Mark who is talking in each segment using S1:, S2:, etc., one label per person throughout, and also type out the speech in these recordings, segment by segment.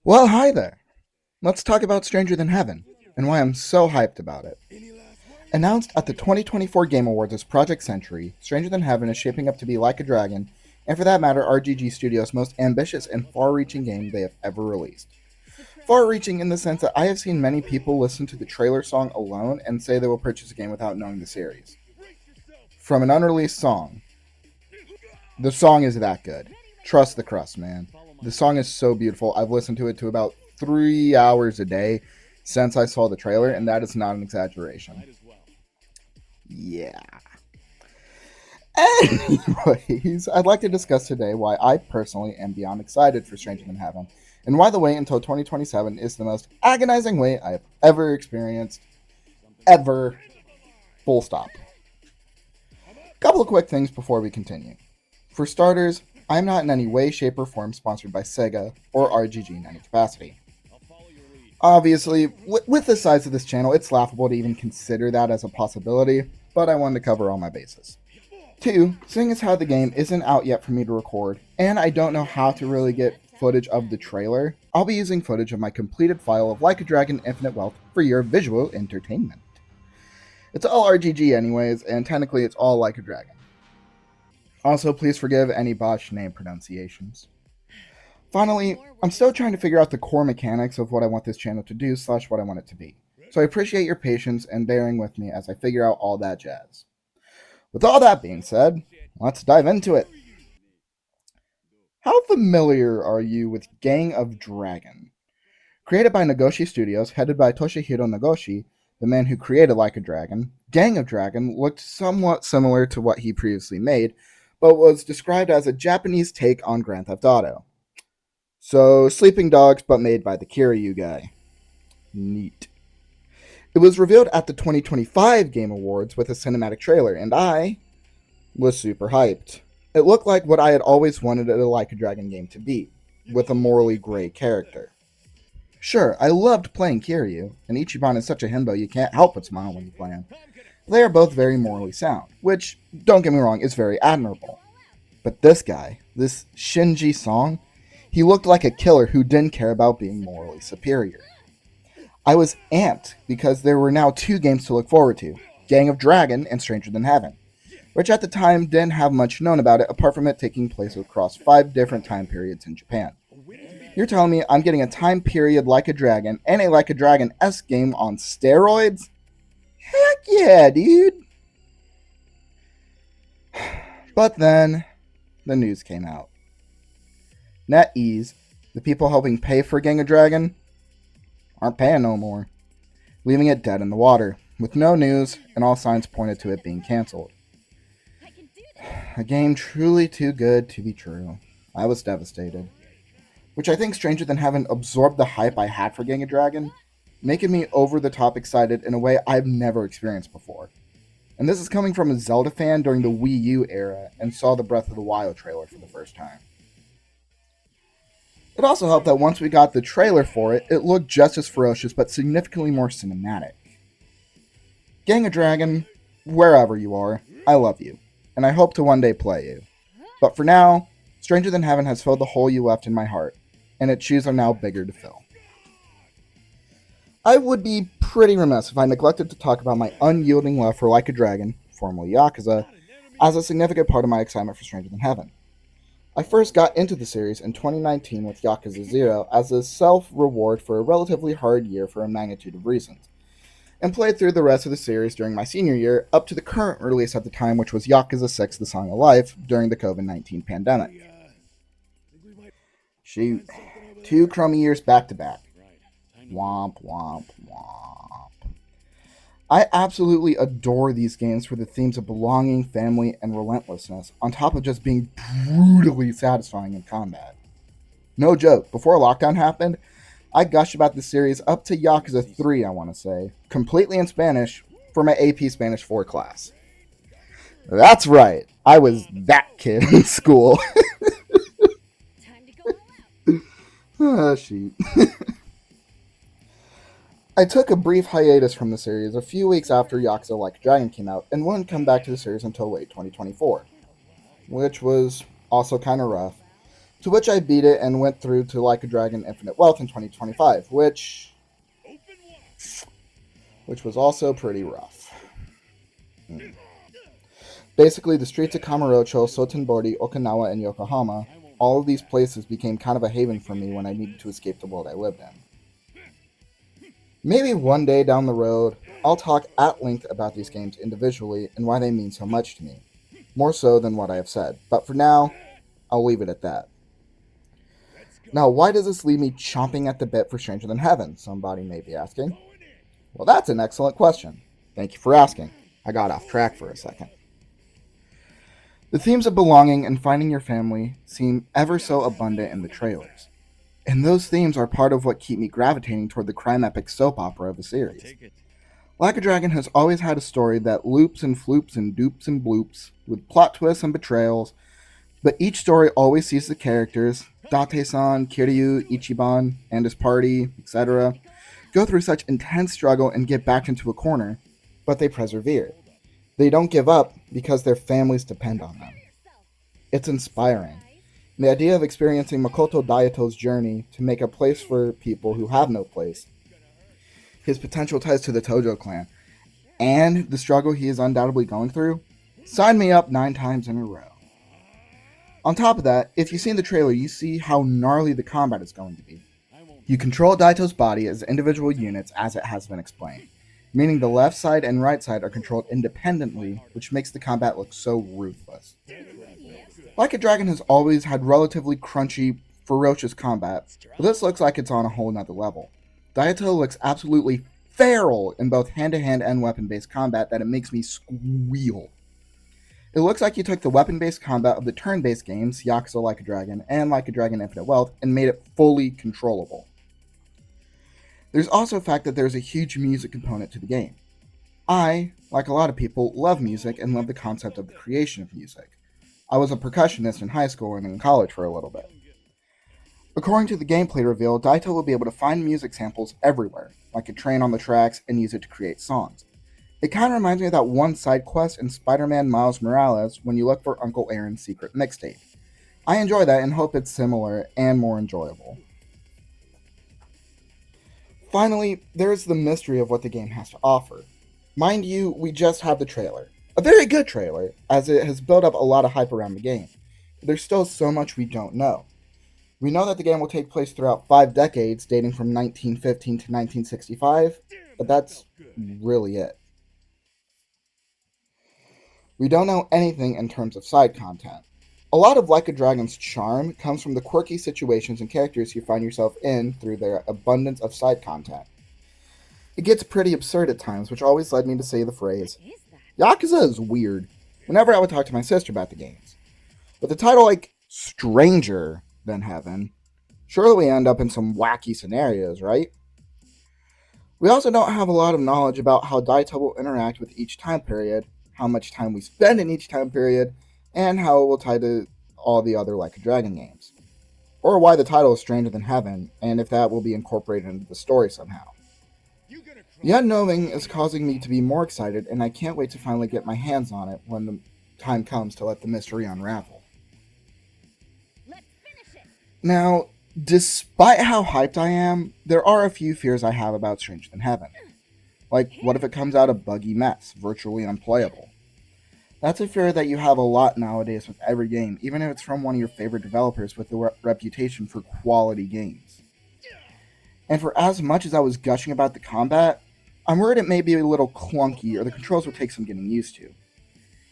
S1: Well, hi there. Let's talk about Stranger Than Heaven and why I'm so hyped about it. Announced at the 2024 Game Awards as Project Century, Stranger Than Heaven is shaping up to be like a dragon, and for that matter, RGG Studios' most ambitious and far reaching game they have ever released. Far reaching in the sense that I have seen many people listen to the trailer song alone and say they will purchase a game without knowing the series. From an unreleased song, the song is that good. Trust the crust, man. The song is so beautiful. I've listened to it to about 3 hours a day since I saw the trailer, and that is not an exaggeration. Yeah. Anyways, I'd like to discuss today why I personally am beyond excited for Stranger Than Heaven, and why the wait until 2027 is the most agonizing wait I have ever experienced. Ever. Full stop. Couple of quick things before we continue. For starters, I'm not in any way, shape, or form sponsored by Sega or RGG in any capacity. Obviously, with the size of this channel, it's laughable to even consider that as a possibility, but I wanted to cover all my bases. Two, seeing as how the game isn't out yet for me to record, and I don't know how to really get footage of the trailer, I'll be using footage of my completed file of Like a Dragon Infinite Wealth for your visual entertainment. It's all RGG anyways, and technically it's all Like a Dragon. Also, please forgive any botched name pronunciations. Finally, I'm still trying to figure out the core mechanics of what I want this channel to do / what I want it to be. So I appreciate your patience and bearing with me as I figure out all that jazz. With all that being said, let's dive into it. How familiar are you with Gang of Dragon? Created by Nagoshi Studios, headed by Toshihiro Nagoshi, the man who created Like a Dragon, Gang of Dragon looked somewhat similar to what he previously made, but was described as a Japanese take on Grand Theft Auto. So, Sleeping Dogs, but made by the Kiryu guy. Neat. It was revealed at the 2025 Game Awards with a cinematic trailer, and I was super hyped. It looked like what I had always wanted a Like a Dragon game to be, with a morally gray character. Sure, I loved playing Kiryu, and Ichiban is such a himbo you can't help but smile when you play him. They are both very morally sound, which, don't get me wrong, is very admirable. But this guy, this Shinji Song, he looked like a killer who didn't care about being morally superior. I was amped because there were now two games to look forward to, Gang of Dragon and Stranger Than Heaven, which at the time didn't have much known about it apart from it taking place across 5 different time periods in Japan. You're telling me I'm getting a time period Like a Dragon and a Like a Dragon-esque game on steroids? Heck yeah, dude! But then, the news came out. NetEase, the people helping pay for Gang of Dragon, aren't paying no more, leaving it dead in the water, with no news and all signs pointed to it being cancelled. A game truly too good to be true. I was devastated. Which I think Stranger Than Heaven absorbed the hype I had for Gang of Dragon, making me over the top excited in a way I've never experienced before. And this is coming from a Zelda fan during the Wii U era and saw the Breath of the Wild trailer for the first time. It also helped that once we got the trailer for it, it looked just as ferocious but significantly more cinematic. Gang of Dragon, wherever you are, I love you, and I hope to one day play you. But for now, Stranger Than Heaven has filled the hole you left in my heart, and its shoes are now bigger to fill. I would be pretty remiss if I neglected to talk about my unyielding love for Like a Dragon, formerly Yakuza, as a significant part of my excitement for Stranger Than Heaven. I first got into the series in 2019 with Yakuza 0 as a self-reward for a relatively hard year for a magnitude of reasons, and played through the rest of the series during my senior year up to the current release at the time, which was Yakuza 6 The Song of Life during the COVID-19 pandemic. Shoot, 2 crummy years back to back. Womp, womp, womp. I absolutely adore these games for the themes of belonging, family, and relentlessness, on top of just being brutally satisfying in combat. No joke, before lockdown happened, I gushed about the series up to Yakuza 3, I want to say, completely in Spanish for my AP Spanish 4 class. That's right, I was that kid in school. Ah, shoot. I took a brief hiatus from the series a few weeks after Yakuza Like a Dragon came out and wouldn't come back to the series until late 2024, which was also kind of rough. To which I beat it and went through to Like a Dragon Infinite Wealth in 2025, which was also pretty rough. Basically, the streets of Kamurocho, Sotenbori, Okinawa, and Yokohama, all of these places became kind of a haven for me when I needed to escape the world I lived in. Maybe one day down the road, I'll talk at length about these games individually and why they mean so much to me, more so than what I have said, but for now, I'll leave it at that. Now, why does this leave me chomping at the bit for Stranger Than Heaven? Somebody may be asking. Well, that's an excellent question. Thank you for asking. I got off track for a second. The themes of belonging and finding your family seem ever so abundant in the trailers. And those themes are part of what keep me gravitating toward the crime epic soap opera of the series. Like a Dragon has always had a story that loops and floops and dupes and bloops, with plot twists and betrayals, but each story always sees the characters, Date-san, Kiryu, Ichiban, and his party, etc., go through such intense struggle and get backed into a corner, but they persevere. They don't give up because their families depend on them. It's inspiring. The idea of experiencing Makoto Dayato's journey to make a place for people who have no place, his potential ties to the Tojo clan, and the struggle he is undoubtedly going through, sign me up 9 times in a row. On top of that, if you see in the trailer, you see how gnarly the combat is going to be. You control Daito's body as individual units as it has been explained, meaning the left side and right side are controlled independently, which makes the combat look so ruthless. Like a Dragon has always had relatively crunchy, ferocious combat, but this looks like it's on a whole nother level. Daito looks absolutely feral in both hand-to-hand and weapon-based combat that it makes me squeal. It looks like you took the weapon-based combat of the turn-based games, Yakuza Like a Dragon and Like a Dragon Infinite Wealth, and made it fully controllable. There's also the fact that there's a huge music component to the game. I, like a lot of people, love music and love the concept of the creation of music. I was a percussionist in high school and in college for a little bit. According to the gameplay reveal, Daito will be able to find music samples everywhere, like a train on the tracks, and use it to create songs. It kind of reminds me of that one side quest in Spider-Man Miles Morales when you look for Uncle Aaron's secret mixtape. I enjoy that and hope it's similar and more enjoyable. Finally, there is the mystery of what the game has to offer. Mind you, we just have the trailer. A very good trailer, as it has built up a lot of hype around the game. But there's still so much we don't know. We know that the game will take place throughout 5 decades, dating from 1915 to 1965, but that's really it. We don't know anything in terms of side content. A lot of Like a Dragon's charm comes from the quirky situations and characters you find yourself in through their abundance of side content. It gets pretty absurd at times, which always led me to say the phrase, Yakuza is weird, whenever I would talk to my sister about the games. With a title like Stranger Than Heaven, surely we end up in some wacky scenarios, right? We also don't have a lot of knowledge about how Daito will interact with each time period, how much time we spend in each time period, and how it will tie to all the other Like a Dragon games. Or why the title is Stranger Than Heaven, and if that will be incorporated into the story somehow. The unknowing is causing me to be more excited, and I can't wait to finally get my hands on it when the time comes to let the mystery unravel. Now, despite how hyped I am, there are a few fears I have about Stranger Than Heaven. Like, what if it comes out a buggy mess, virtually unplayable? That's a fear that you have a lot nowadays with every game, even if it's from one of your favorite developers with a reputation for quality games. And for as much as I was gushing about the combat, I'm worried it may be a little clunky or the controls will take some getting used to.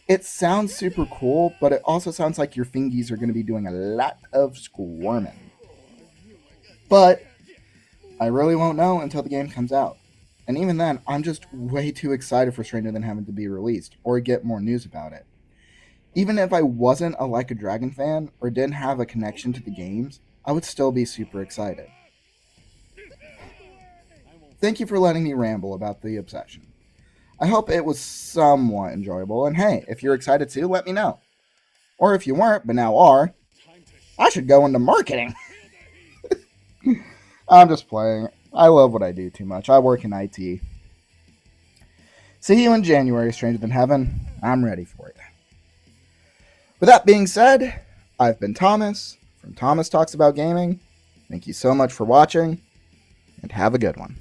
S1: It sounds super cool, but it also sounds like your fingies are going to be doing a lot of squirming. But I really won't know until the game comes out. And even then, I'm just way too excited for Stranger Than Heaven to be released, or get more news about it. Even if I wasn't a Like a Dragon fan, or didn't have a connection to the games, I would still be super excited. Thank you for letting me ramble about the obsession. I hope it was somewhat enjoyable, and hey, if you're excited too, let me know. Or if you weren't, but now are, I should go into marketing. I'm just playing. I love what I do too much. I work in IT. See you in January, Stranger Than Heaven. I'm ready for it. With that being said, I've been Thomas from Thomas Talks About Gaming, thank you so much for watching, and have a good one.